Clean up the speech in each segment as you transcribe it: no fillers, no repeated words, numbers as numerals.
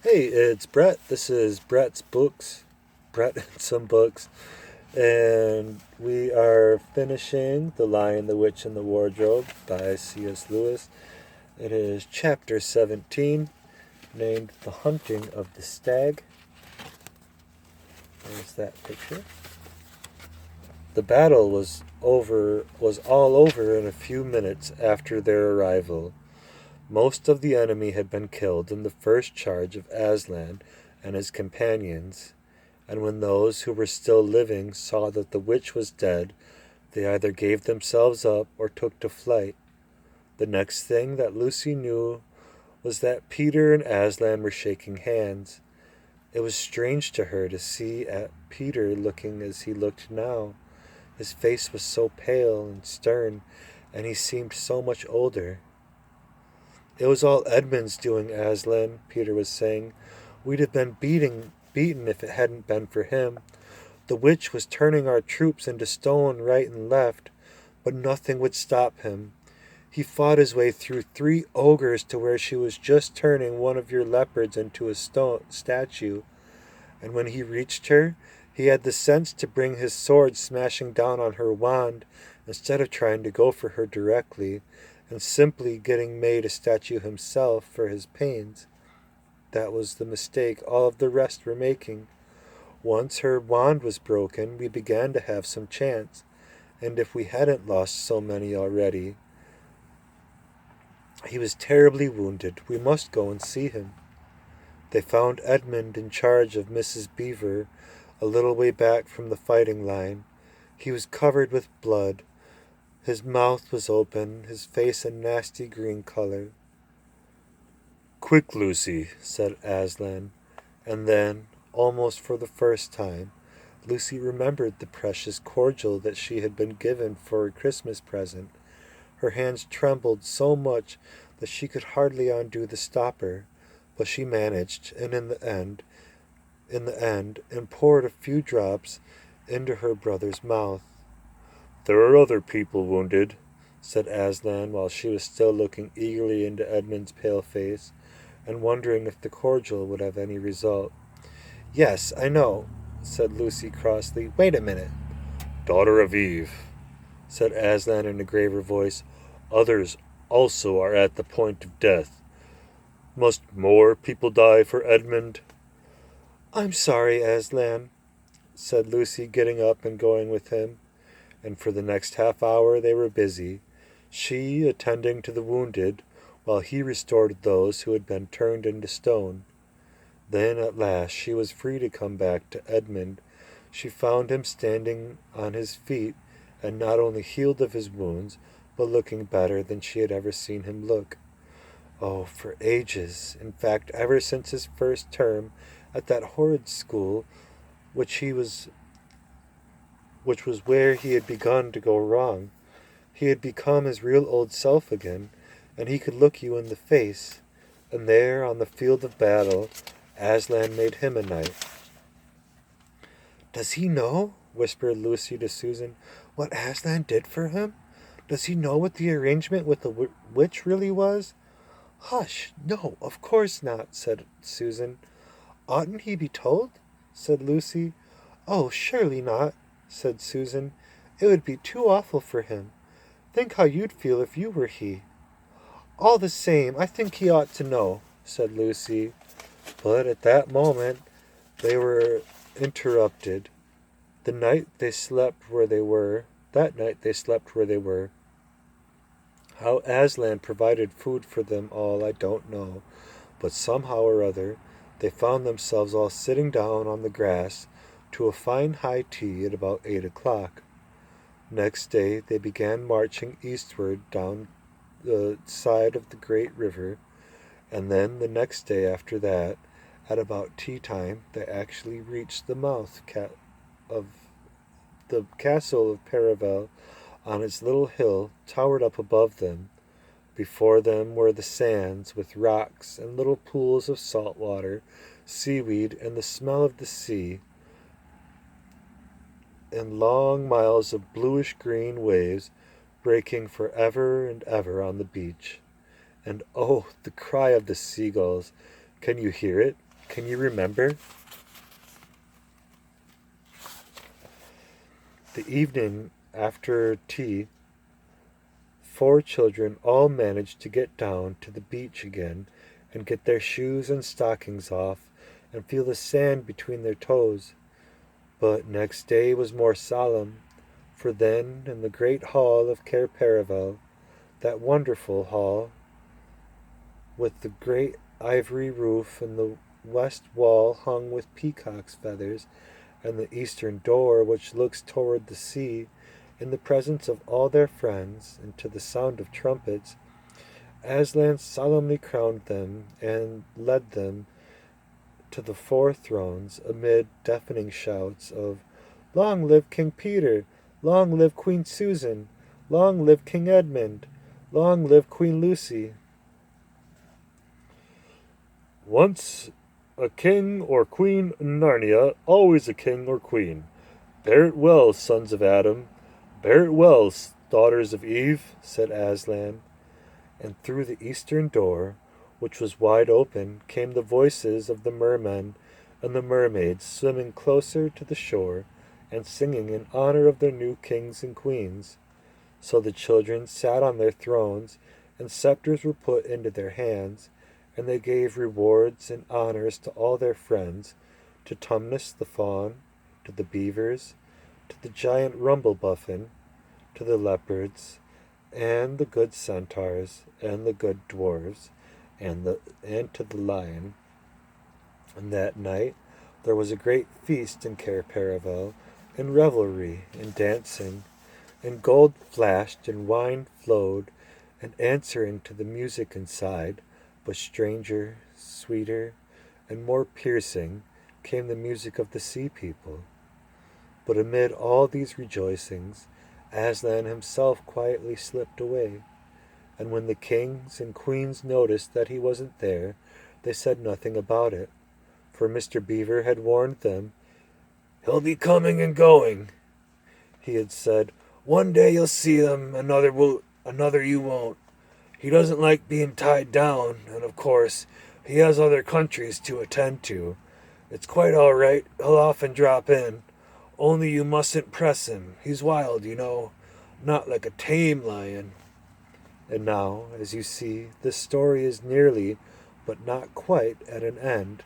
Hey, it's Brett. This is Brett's Books. Brett and some books. And we are finishing The Lion, the Witch, and the Wardrobe by C.S. Lewis. It is chapter 17, named The Hunting of the Stag. There's that picture. The battle was all over in a few minutes after their arrival. Most of the enemy had been killed in the first charge of Aslan and his companions, and when those who were still living saw that the witch was dead, they either gave themselves up or took to flight. The next thing that Lucy knew was that Peter and Aslan were shaking hands. It was strange to her to see at Peter looking as he looked now. His face was so pale and stern, and he seemed so much older. It was all Edmund's doing, Aslan, Peter was saying. We'd have been beaten if it hadn't been for him. The witch was turning our troops into stone right and left, but nothing would stop him. He fought his way through 3 ogres to where she was just turning one of your leopards into a statue, and when he reached her, he had the sense to bring his sword smashing down on her wand instead of trying to go for her directly, and simply getting made a statue himself for his pains. That was the mistake all of the rest were making. Once her wand was broken, we began to have some chance, and if we hadn't lost so many already. He was terribly wounded. We must go and see him. They found Edmund in charge of Mrs. Beaver, a little way back from the fighting line. He was covered with blood. His mouth was open, his face a nasty green color. Quick, Lucy, said Aslan, and then, almost for the first time, Lucy remembered the precious cordial that she had been given for a Christmas present. Her hands trembled so much that she could hardly undo the stopper, but she managed, and and poured a few drops into her brother's mouth. There are other people wounded, said Aslan, while she was still looking eagerly into Edmund's pale face, and wondering if the cordial would have any result. Yes, I know, said Lucy crossly. Wait a minute. Daughter of Eve, said Aslan in a graver voice. Others also are at the point of death. Must more people die for Edmund? I'm sorry, Aslan, said Lucy, getting up and going with him, and for the next half hour they were busy, she attending to the wounded, while he restored those who had been turned into stone. Then at last she was free to come back to Edmund. She found him standing on his feet, and not only healed of his wounds, but looking better than she had ever seen him look. Oh, for ages, in fact, ever since his first term at that horrid school, which he was which was where he had begun to go wrong. He had become his real old self again, and he could look you in the face. And there, on the field of battle, Aslan made him a knight. Does he know, whispered Lucy to Susan, what Aslan did for him? Does he know what the arrangement with the witch really was? Hush, no, of course not, said Susan. Oughtn't he be told? Said Lucy. Oh, surely not, said Susan. It would be too awful for him. Think how you'd feel if you were he. All the same, I think he ought to know, said Lucy. But at that moment they were interrupted. That night they slept where they were. How Aslan provided food for them all I don't know, but somehow or other they found themselves all sitting down on the grass to a fine high tea at about 8 o'clock. Next day they began marching eastward down the side of the great river, and then the next day after that, at about tea time, they actually reached the mouth of the castle of Paravel on its little hill towered up above them. Before them were the sands, with rocks and little pools of salt water, seaweed, and the smell of the sea, and long miles of bluish-green waves breaking for ever and ever on the beach. And oh, the cry of the seagulls! Can you hear it? Can you remember? The evening after tea, 4 children all managed to get down to the beach again and get their shoes and stockings off and feel the sand between their toes. But next day was more solemn, for then in the great hall of Cair Paravel, that wonderful hall, with the great ivory roof and the west wall hung with peacock's feathers, and the eastern door which looks toward the sea, in the presence of all their friends, and to the sound of trumpets, Aslan solemnly crowned them and led them to the 4 thrones amid deafening shouts of "Long live King Peter! Long live Queen Susan! Long live King Edmund! Long live Queen Lucy!" Once a king or queen in Narnia, always a king or queen. Bear it well, sons of Adam. Bear it well, daughters of Eve, said Aslan. And through the eastern door, which was wide open, came the voices of the mermen and the mermaids swimming closer to the shore and singing in honor of their new kings and queens. So the children sat on their thrones, and scepters were put into their hands, and they gave rewards and honors to all their friends, to Tumnus the fawn, to the beavers, to the giant Rumblebuffin, to the leopards, and the good centaurs, and the good dwarves, and to the lion. And that night there was a great feast in Cair Paravel, and revelry, and dancing, and gold flashed, and wine flowed, and answering to the music inside, but stranger, sweeter, and more piercing, came the music of the sea people. But amid all these rejoicings, Aslan himself quietly slipped away, and when the kings and queens noticed that he wasn't there, they said nothing about it, for Mr. Beaver had warned them. "He'll be coming and going," he had said. "One day you'll see him, another you won't. He doesn't like being tied down, and of course he has other countries to attend to. It's quite all right, he'll often drop in. Only you mustn't press him. He's wild, you know, not like a tame lion." And now, as you see, this story is nearly, but not quite, at an end.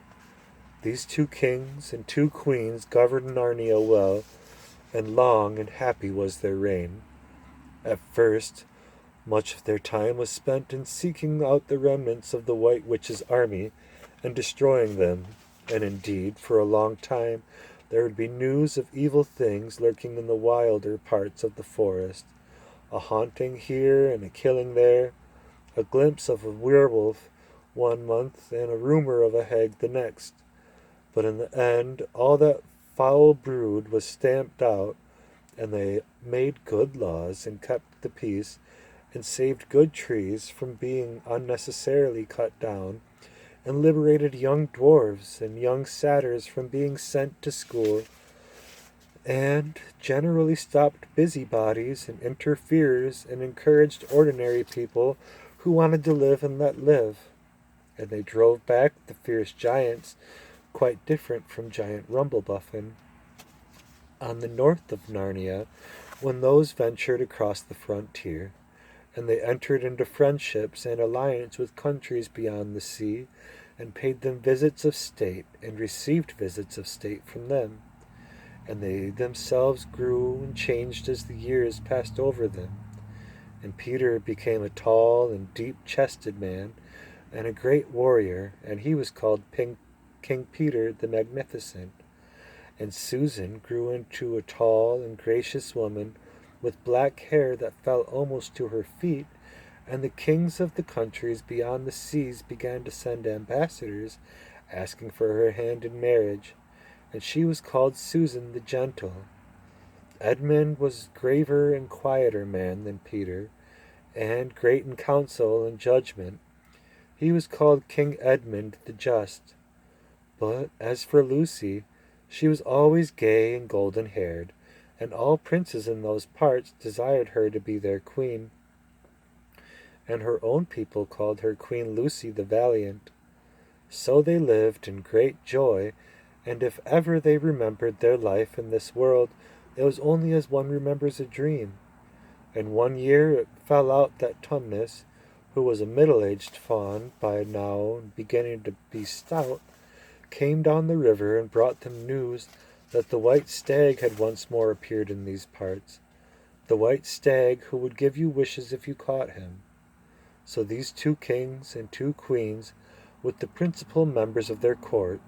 These 2 kings and 2 queens governed Narnia well, and long and happy was their reign. At first, much of their time was spent in seeking out the remnants of the White Witch's army and destroying them, and indeed, for a long time, there would be news of evil things lurking in the wilder parts of the forest, a haunting here and a killing there, a glimpse of a werewolf one month and a rumor of a hag the next. But in the end, all that foul brood was stamped out, and they made good laws and kept the peace and saved good trees from being unnecessarily cut down, and liberated young dwarves and young satyrs from being sent to school, and generally stopped busybodies and interferers and encouraged ordinary people who wanted to live and let live. And they drove back the fierce giants, quite different from giant Rumblebuffin. On the north of Narnia, when those ventured across the frontier, and they entered into friendships and alliance with countries beyond the sea, and paid them visits of state, and received visits of state from them. And they themselves grew and changed as the years passed over them. And Peter became a tall and deep-chested man, and a great warrior, and he was called King Peter the Magnificent. And Susan grew into a tall and gracious woman, with black hair that fell almost to her feet, and the kings of the countries beyond the seas began to send ambassadors asking for her hand in marriage, and she was called Susan the Gentle. Edmund was graver and quieter man than Peter, and great in counsel and judgment. He was called King Edmund the Just. But as for Lucy, she was always gay and golden-haired, and all princes in those parts desired her to be their queen, and her own people called her Queen Lucy the Valiant. So they lived in great joy, and if ever they remembered their life in this world, it was only as one remembers a dream. And one year it fell out that Tumnus, who was a middle-aged faun by now and beginning to be stout, came down the river and brought them news that the white stag had once more appeared in these parts, the white stag who would give you wishes if you caught him. So these 2 kings and 2 queens, with the principal members of their court,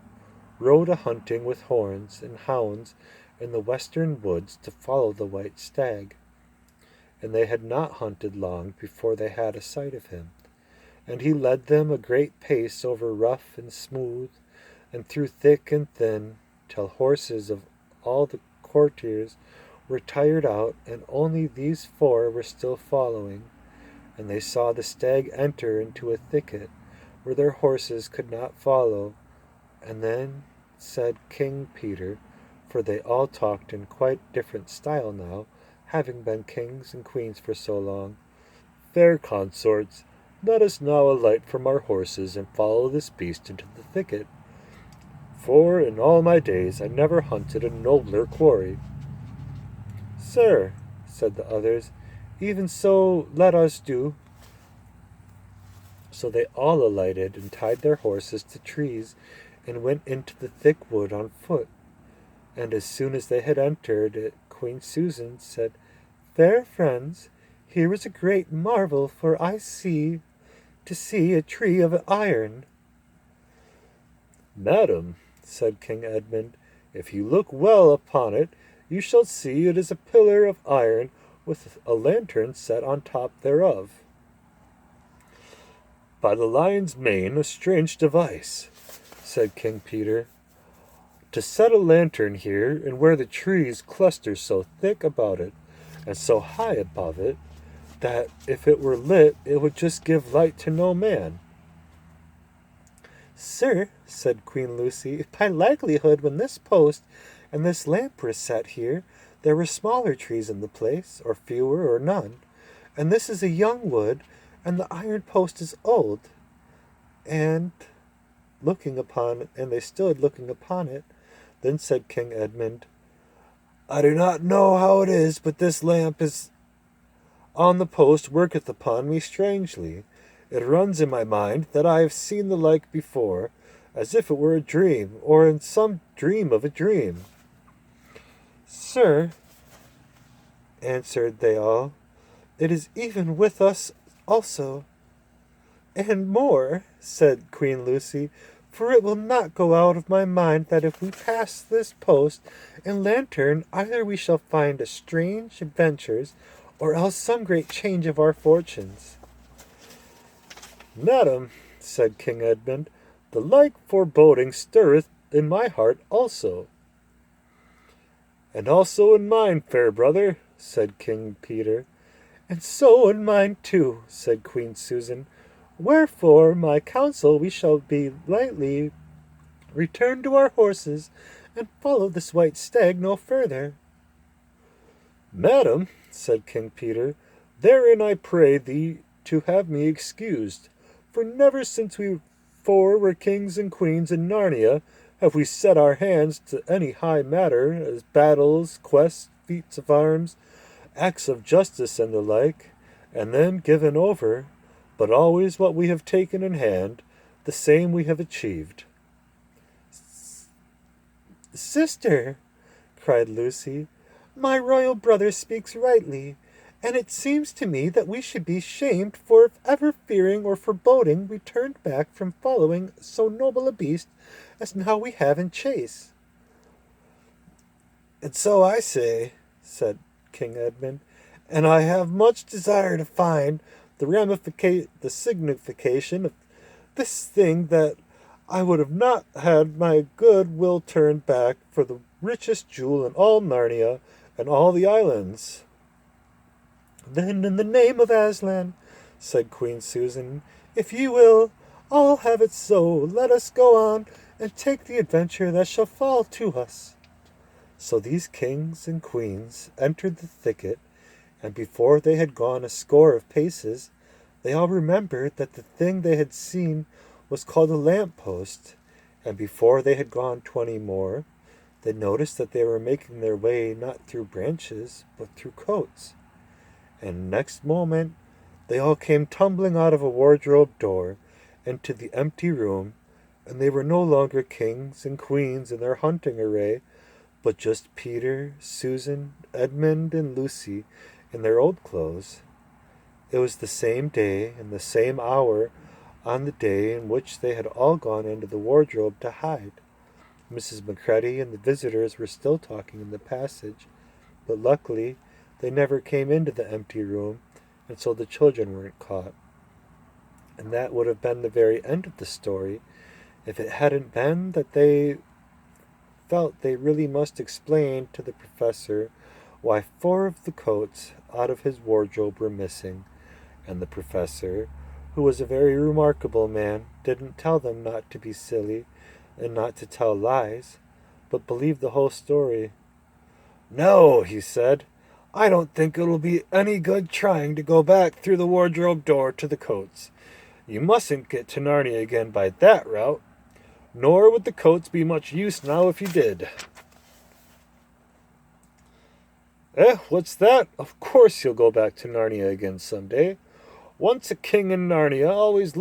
rode a-hunting with horns and hounds in the western woods to follow the white stag. And they had not hunted long before they had a sight of him, and he led them a great pace over rough and smooth, and through thick and thin, till horses of all the courtiers were tired out, and only these 4 were still following. And they saw the stag enter into a thicket where their horses could not follow. And then said King Peter, for they all talked in quite different style now, having been kings and queens for so long, "Fair consorts, let us now alight from our horses and follow this beast into the thicket. For in all my days I never hunted a nobler quarry." "Sir," said the others, "even so let us do." So they all alighted and tied their horses to trees and went into the thick wood on foot. And as soon as they had entered it, Queen Susan said, "Fair friends, here is a great marvel, for I see a tree of iron." "Madam," said King Edmund, "if you look well upon it, you shall see it is a pillar of iron with a lantern set on top thereof." "By the lion's mane, a strange device," said King Peter, "to set a lantern here, and where the trees cluster so thick about it, and so high above it, that if it were lit, it would just give light to no man." "Sir," said Queen Lucy, "by likelihood when this post and this lamp were set here, there were smaller trees in the place, or fewer, or none. And this is a young wood, and the iron post is old." And they stood looking upon it. Then said King Edmund, "I do not know how it is, but this lamp is on the post worketh upon me strangely. It runs in my mind that I have seen the like before, as if it were a dream, or in some dream of a dream." "Sir," answered they all, "it is even with us also." "And more," said Queen Lucy, "for it will not go out of my mind that if we pass this post and lantern, either we shall find a strange adventures, or else some great change of our fortunes." "Madam," said King Edmund, "the like foreboding stirreth in my heart also." "And also in mine, fair brother," said King Peter. "And so in mine too," said Queen Susan. "Wherefore, my counsel, we shall be lightly return to our horses, and follow this white stag no further." "Madam," said King Peter, "therein I pray thee to have me excused, for never since we 4 were kings and queens in Narnia have we set our hands to any high matter, as battles, quests, feats of arms, acts of justice, and the like, and then given over, but always what we have taken in hand, the same we have achieved." "Sister," cried Lucy, "my royal brother speaks rightly, and it seems to me that we should be shamed for if ever fearing or foreboding we turned back from following so noble a beast as now we have in chase." "And so I say," said King Edmund, "and I have much desire to find the signification of this thing, that I would have not had my good will turned back for the richest jewel in all Narnia and all the islands." "Then in the name of Aslan," said Queen Susan, "if you will all have it so, let us go on and take the adventure that shall fall to us." So these kings and queens entered the thicket, and before they had gone a score of paces, they all remembered that the thing they had seen was called a lamp-post, and before they had gone 20 more, they noticed that they were making their way not through branches, but through coats. And next moment, they all came tumbling out of a wardrobe door into the empty room, and they were no longer kings and queens in their hunting array, but just Peter, Susan, Edmund, and Lucy in their old clothes. It was the same day and the same hour on the day in which they had all gone into the wardrobe to hide. Mrs. McCready and the visitors were still talking in the passage, but luckily they never came into the empty room, and so the children weren't caught. And that would have been the very end of the story if it hadn't been that they felt they really must explain to the professor why 4 of the coats out of his wardrobe were missing, and the professor, who was a very remarkable man, didn't tell them not to be silly and not to tell lies, but believe the whole story. "No," he said, "I don't think it'll be any good trying to go back through the wardrobe door to the coats. You mustn't get to Narnia again by that route, nor would the coats be much use now if you did." What's that? Of course you'll go back to Narnia again someday. Once a king in Narnia, always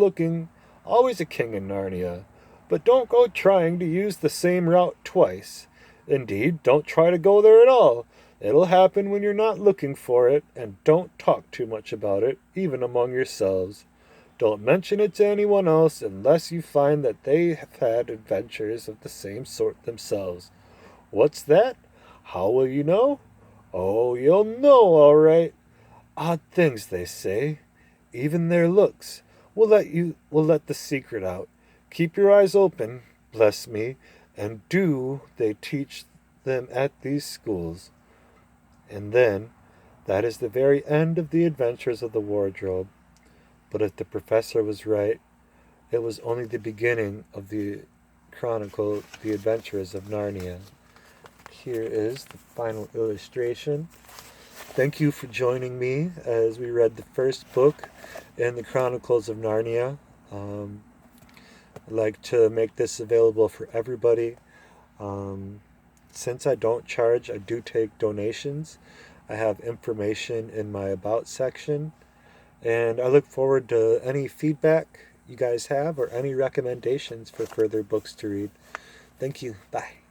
a king in Narnia. But don't go trying to use the same route twice. Indeed, don't try to go there at all. It'll happen when you're not looking for it, and don't talk too much about it, even among yourselves. Don't mention it to anyone else unless you find that they have had adventures of the same sort themselves. What's that? How will you know? Oh, you'll know, all right. Odd things they say. Even their looks will let the secret out. Keep your eyes open, bless me, and do they teach them at these schools. And then, that is the very end of the adventures of the wardrobe. But if the professor was right, it was only the beginning of the chronicle, The Adventures of Narnia. Here is the final illustration. Thank you for joining me as we read the first book in the Chronicles of Narnia. I'd like to make this available for everybody. Since I don't charge, I do take donations. I have information in my About section. And I look forward to any feedback you guys have or any recommendations for further books to read. Thank you. Bye.